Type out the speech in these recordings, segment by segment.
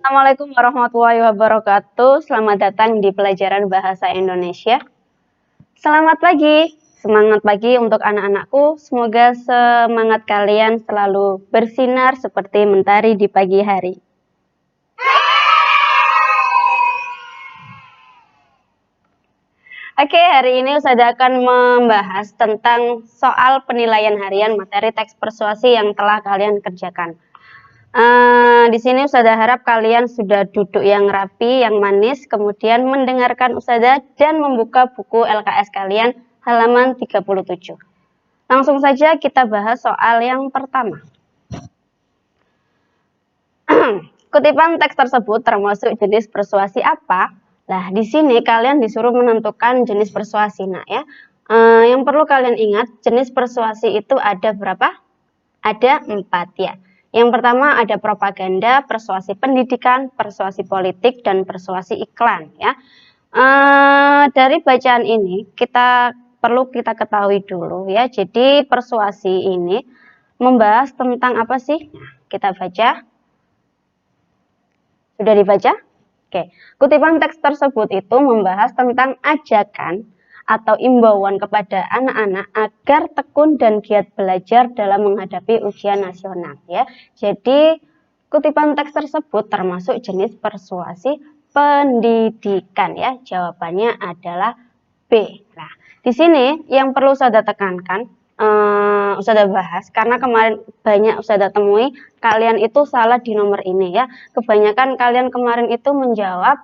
Assalamualaikum warahmatullahi wabarakatuh. Selamat datang di pelajaran Bahasa Indonesia. Selamat pagi, semangat pagi untuk anak-anakku. Semoga semangat kalian selalu bersinar seperti mentari di pagi hari. Oke, hari ini Ustazah akan membahas tentang soal penilaian harian materi teks persuasi yang telah kalian kerjakan. Di sini Ustazah harap kalian sudah duduk yang rapi, yang manis, kemudian mendengarkan Ustazah dan membuka buku LKS kalian halaman 37. Langsung saja kita bahas soal yang pertama. Kutipan teks tersebut termasuk jenis persuasi apa? Nah, di sini kalian disuruh menentukan jenis persuasi. Nah, ya, yang perlu kalian ingat, jenis persuasi itu ada berapa? Ada 4 ya. Yang pertama ada propaganda, persuasi pendidikan, persuasi politik, dan persuasi iklan ya. Dari bacaan ini perlu kita ketahui dulu ya. Jadi persuasi ini membahas tentang apa sih? Nah, kita baca. Sudah dibaca? Oke. Kutipan teks tersebut itu membahas tentang ajakan atau imbauan kepada anak-anak agar tekun dan giat belajar dalam menghadapi ujian nasional ya. Jadi kutipan teks tersebut termasuk jenis persuasi pendidikan ya. Jawabannya adalah B. Nah, di sini yang perlu Ustazah tekankan, Ustazah bahas karena kemarin banyak Ustazah temui kalian itu salah di nomor ini ya. Kebanyakan kalian kemarin itu menjawab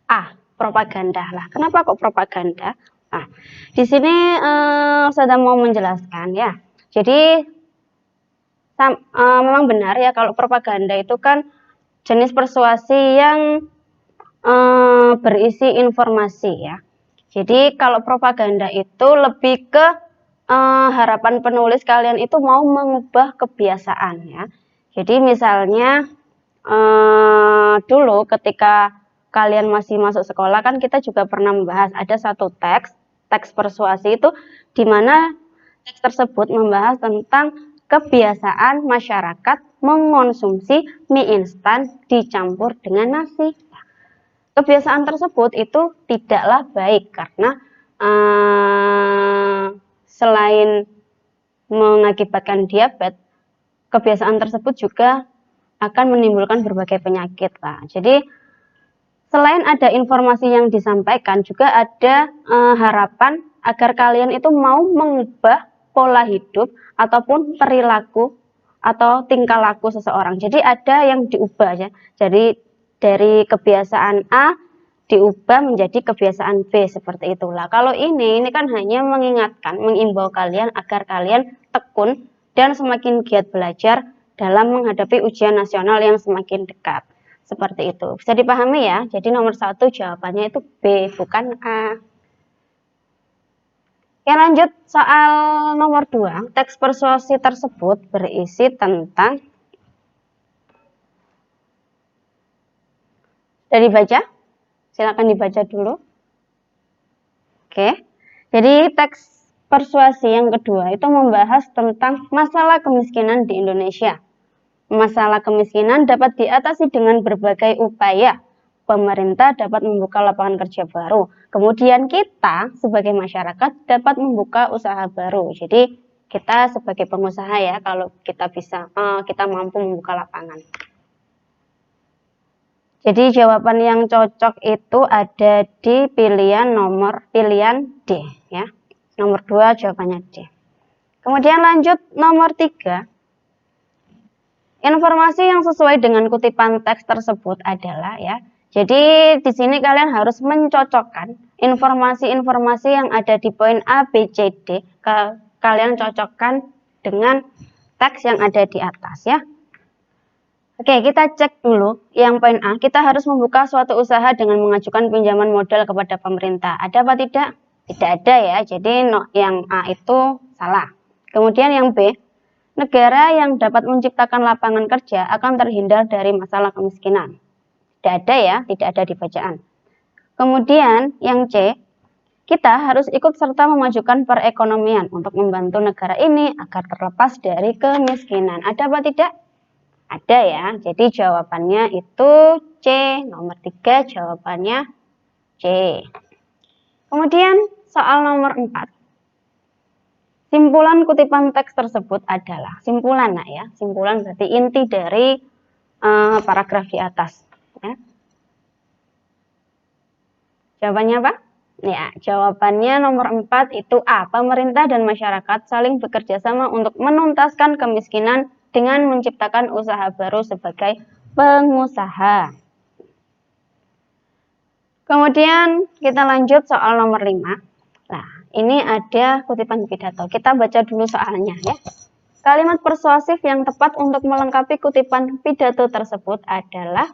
A, propaganda. Lah, kenapa kok propaganda? Nah, di sini Ustazah mau menjelaskan ya. Jadi memang benar ya kalau propaganda itu kan jenis persuasi yang berisi informasi ya. Jadi kalau propaganda itu lebih ke harapan penulis kalian itu mau mengubah kebiasaan ya. Jadi misalnya dulu ketika kalian masih masuk sekolah kan kita juga pernah membahas ada satu teks persuasi itu di mana teks tersebut membahas tentang kebiasaan masyarakat mengonsumsi mie instan dicampur dengan nasi. Kebiasaan tersebut itu tidaklah baik karena selain mengakibatkan diabetes, kebiasaan tersebut juga akan menimbulkan berbagai penyakit lah. Jadi selain ada informasi yang disampaikan, juga ada harapan agar kalian itu mau mengubah pola hidup ataupun perilaku atau tingkah laku seseorang. Jadi ada yang diubah ya. Jadi dari kebiasaan A diubah menjadi kebiasaan B seperti itulah. Kalau ini kan hanya mengingatkan, mengimbau kalian agar kalian tekun dan semakin giat belajar dalam menghadapi ujian nasional yang semakin dekat. Seperti itu. Bisa dipahami ya? Jadi nomor 1 jawabannya itu B, bukan A. Oke, lanjut soal nomor 2. Teks persuasi tersebut berisi tentang sudah dibaca? Silakan dibaca dulu. Oke. Jadi teks persuasi yang kedua itu membahas tentang masalah kemiskinan di Indonesia. Masalah kemiskinan dapat diatasi dengan berbagai upaya. Pemerintah dapat membuka lapangan kerja baru. Kemudian kita sebagai masyarakat dapat membuka usaha baru. Jadi kita sebagai pengusaha ya, kalau kita mampu membuka lapangan. Jadi jawaban yang cocok itu ada di pilihan D ya. Nomor 2 jawabannya D. Kemudian lanjut nomor 3. Informasi yang sesuai dengan kutipan teks tersebut adalah ya. Jadi di sini kalian harus mencocokkan informasi-informasi yang ada di poin A, B, C, D. Kalian cocokkan dengan teks yang ada di atas ya. Oke, kita cek dulu yang poin A. Kita harus membuka suatu usaha dengan mengajukan pinjaman modal kepada pemerintah. Ada apa tidak? Tidak ada ya. Jadi yang A itu salah. Kemudian yang B, negara yang dapat menciptakan lapangan kerja akan terhindar dari masalah kemiskinan. Tidak ada ya, tidak ada di bacaan. Kemudian yang C, kita harus ikut serta memajukan perekonomian untuk membantu negara ini agar terlepas dari kemiskinan. Ada apa tidak? Ada ya. Jadi jawabannya itu C. Nomor 3 jawabannya C. Kemudian soal nomor 4. Simpulan kutipan teks tersebut adalah, simpulan nak ya, simpulan berarti inti dari paragraf di atas. Ya. Jawabannya apa? Ya, jawabannya nomor 4 itu A. Pemerintah dan masyarakat saling bekerja sama untuk menuntaskan kemiskinan dengan menciptakan usaha baru sebagai pengusaha. Kemudian kita lanjut soal nomor 5. Nah, ini ada kutipan pidato. Kita baca dulu soalnya ya. Kalimat persuasif yang tepat untuk melengkapi kutipan pidato tersebut adalah,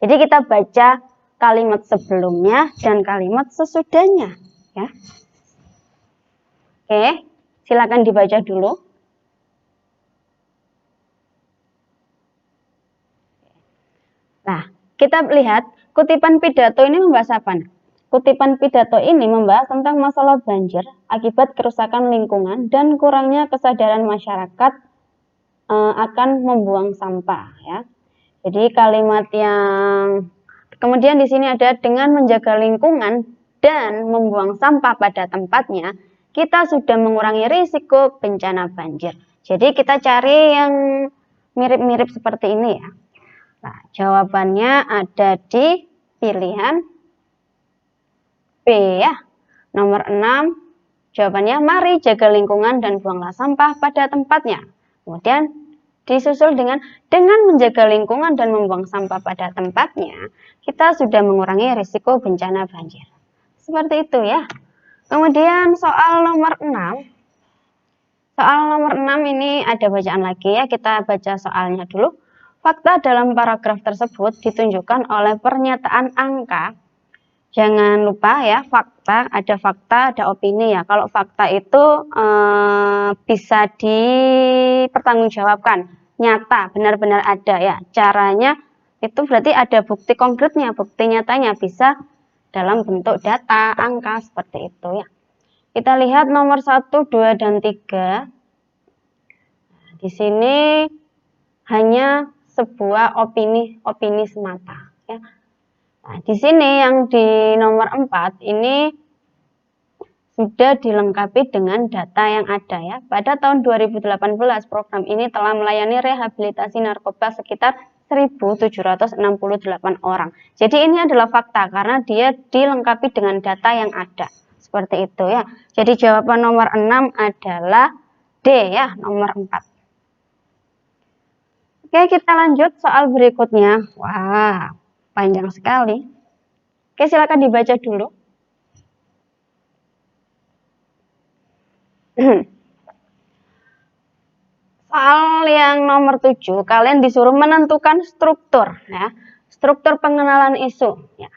jadi kita baca kalimat sebelumnya dan kalimat sesudahnya ya. Oke, silakan dibaca dulu. Nah, kita lihat kutipan pidato ini membahas apa? Kutipan pidato ini membahas tentang masalah banjir akibat kerusakan lingkungan dan kurangnya kesadaran masyarakat akan membuang sampah ya. Jadi kalimat yang kemudian di sini ada dengan menjaga lingkungan dan membuang sampah pada tempatnya, kita sudah mengurangi risiko bencana banjir. Jadi kita cari yang mirip-mirip seperti ini ya. Nah, jawabannya ada di pilihan B ya. Nomor 6, jawabannya mari jaga lingkungan dan buanglah sampah pada tempatnya. Kemudian disusul dengan menjaga lingkungan dan membuang sampah pada tempatnya, kita sudah mengurangi risiko bencana banjir. Seperti itu ya. Kemudian soal nomor 6. Soal nomor 6 ini ada bacaan lagi ya. Kita baca soalnya dulu. Fakta dalam paragraf tersebut ditunjukkan oleh pernyataan angka. Jangan lupa ya, fakta, ada opini ya. Kalau fakta itu bisa dipertanggungjawabkan, nyata, benar-benar ada ya. Caranya itu berarti ada bukti konkretnya, bukti nyatanya bisa dalam bentuk data, angka seperti itu ya. Kita lihat nomor 1, 2, dan 3. Di sini hanya sebuah opini semata ya. Nah, di sini yang di nomor 4 ini sudah dilengkapi dengan data yang ada ya. Pada tahun 2018 program ini telah melayani rehabilitasi narkoba sekitar 1.768 orang. Jadi ini adalah fakta karena dia dilengkapi dengan data yang ada. Seperti itu ya. Jadi jawaban nomor 6 adalah D ya, nomor 4. Oke, kita lanjut soal berikutnya. Wah, panjang sekali. Oke, silakan dibaca dulu. Soal yang nomor 7, kalian disuruh menentukan struktur ya. Struktur pengenalan isu ya.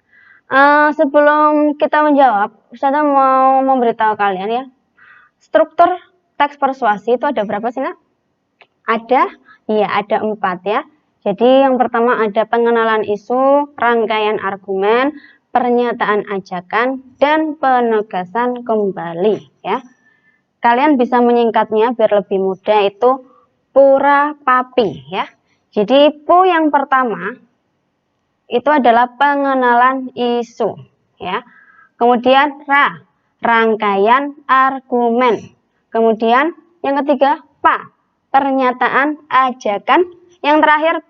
Sebelum kita menjawab, saya mau memberitahu kalian ya. Struktur teks persuasi itu ada berapa sih, Nak? Iya, ada 4 ya. Jadi yang pertama ada pengenalan isu, rangkaian argumen, pernyataan ajakan, dan penegasan kembali ya. Kalian bisa menyingkatnya biar lebih mudah, itu pura papi ya. Jadi pu yang pertama itu adalah pengenalan isu ya. Kemudian rangkaian argumen. Kemudian yang ketiga pernyataan ajakan. Yang terakhir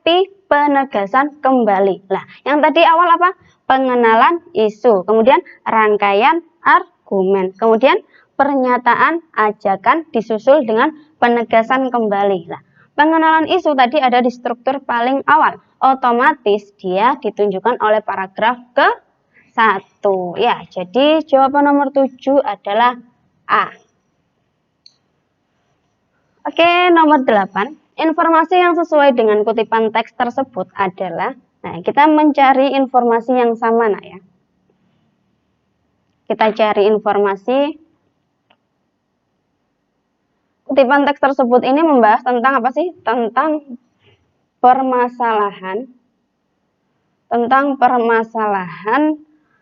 penegasan kembali. Nah, yang tadi awal apa? Pengenalan isu. Kemudian rangkaian argumen. Kemudian pernyataan ajakan disusul dengan penegasan kembali. Nah, pengenalan isu tadi ada di struktur paling awal. Otomatis dia ditunjukkan oleh paragraf ke-1. Ya, jadi jawaban nomor 7 adalah A. Oke, nomor 8. Informasi yang sesuai dengan kutipan teks tersebut adalah, nah kita mencari informasi yang sama nak ya. Kita cari informasi. Kutipan teks tersebut ini membahas tentang apa sih? Tentang permasalahan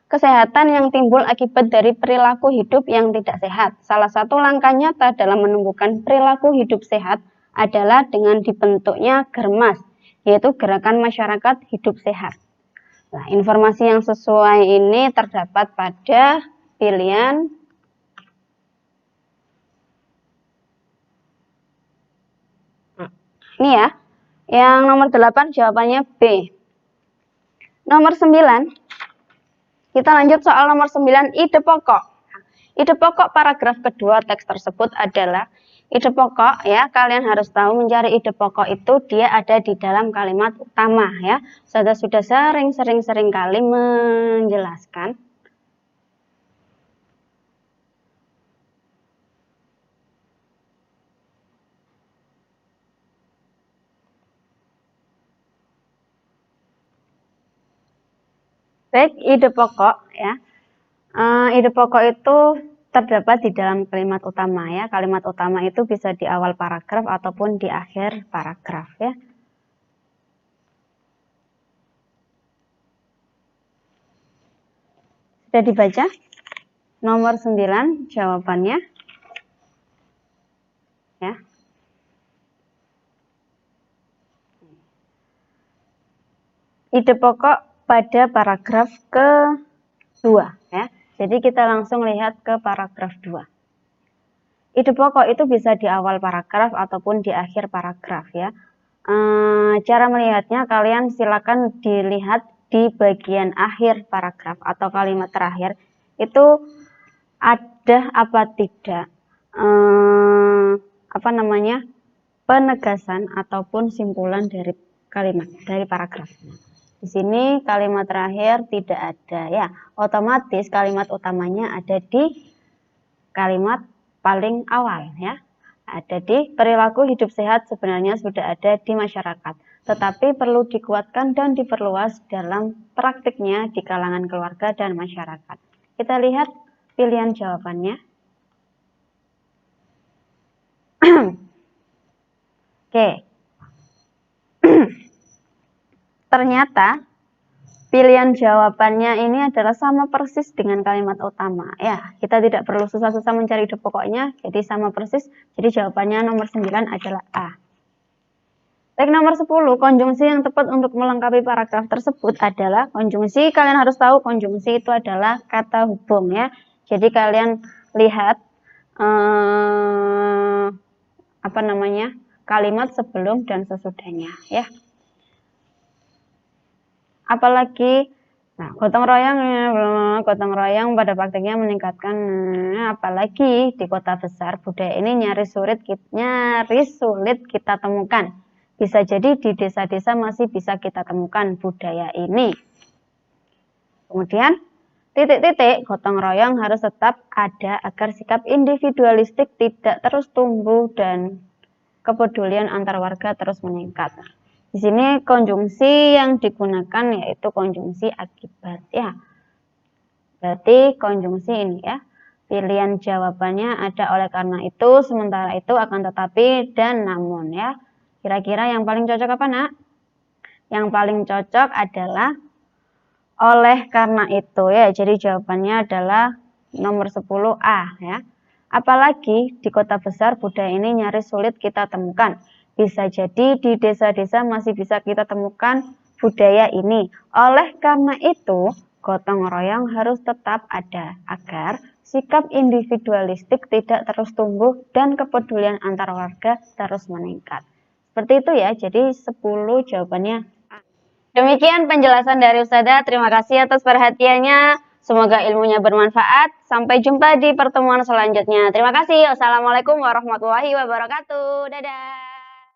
kesehatan yang timbul akibat dari perilaku hidup yang tidak sehat. Salah satu langkah nyata dalam menumbuhkan perilaku hidup sehat adalah dengan dibentuknya germas yaitu Gerakan Masyarakat Hidup Sehat. Nah, informasi yang sesuai ini terdapat pada pilihan ini ya. Yang nomor 8 jawabannya B. Nomor 9. Kita lanjut soal nomor 9, ide pokok. Ide pokok paragraf kedua teks tersebut adalah ide pokok ya, kalian harus tahu mencari ide pokok itu dia ada di dalam kalimat utama ya. Saya sudah sering kali menjelaskan. Baik, ide pokok ya. Ide pokok itu terdapat di dalam kalimat utama ya. Kalimat utama itu bisa di awal paragraf ataupun di akhir paragraf ya. Sudah dibaca? Nomor 9 jawabannya. Ya. Ide pokok pada paragraf kedua ya. Jadi kita langsung lihat ke paragraf 2. Ide pokok itu bisa di awal paragraf ataupun di akhir paragraf ya. Cara melihatnya kalian silakan dilihat di bagian akhir paragraf atau kalimat terakhir itu ada apa tidak penegasan ataupun simpulan dari kalimat dari paragraf. Di sini kalimat terakhir tidak ada ya, otomatis kalimat utamanya ada di kalimat paling awal ya. Ada di perilaku hidup sehat sebenarnya sudah ada di masyarakat, tetapi perlu dikuatkan dan diperluas dalam praktiknya di kalangan keluarga dan masyarakat. Kita lihat pilihan jawabannya. Oke. Ternyata pilihan jawabannya ini adalah sama persis dengan kalimat utama. Ya, kita tidak perlu susah-susah mencari ide pokoknya, jadi sama persis. Jadi jawabannya nomor 9 adalah A. Baik, nomor 10, konjungsi yang tepat untuk melengkapi paragraf tersebut adalah konjungsi. Kalian harus tahu konjungsi itu adalah kata hubung ya. Jadi kalian lihat kalimat sebelum dan sesudahnya ya. Apalagi gotong royong pada praktiknya meningkatkan, apalagi di kota besar budaya ini nyaris sulit kita temukan. Bisa jadi di desa-desa masih bisa kita temukan budaya ini. Kemudian gotong royong harus tetap ada agar sikap individualistik tidak terus tumbuh dan kepedulian antar warga terus meningkat. Di sini konjungsi yang digunakan yaitu konjungsi akibat ya. Berarti konjungsi ini ya. Pilihan jawabannya ada oleh karena itu, sementara itu, akan tetapi, dan namun ya. Kira-kira yang paling cocok apa nak? Yang paling cocok adalah oleh karena itu ya. Jadi jawabannya adalah nomor 10A ya. Apalagi di kota besar budaya ini nyaris sulit kita temukan. Bisa jadi di desa-desa masih bisa kita temukan budaya ini. Oleh karena itu, gotong royong harus tetap ada agar sikap individualistik tidak terus tumbuh dan kepedulian antar warga terus meningkat. Seperti itu ya, jadi 10 jawabannya. Demikian penjelasan dari Ustazah. Terima kasih atas perhatiannya. Semoga ilmunya bermanfaat. Sampai jumpa di pertemuan selanjutnya. Terima kasih. Wassalamualaikum warahmatullahi wabarakatuh. Dadah.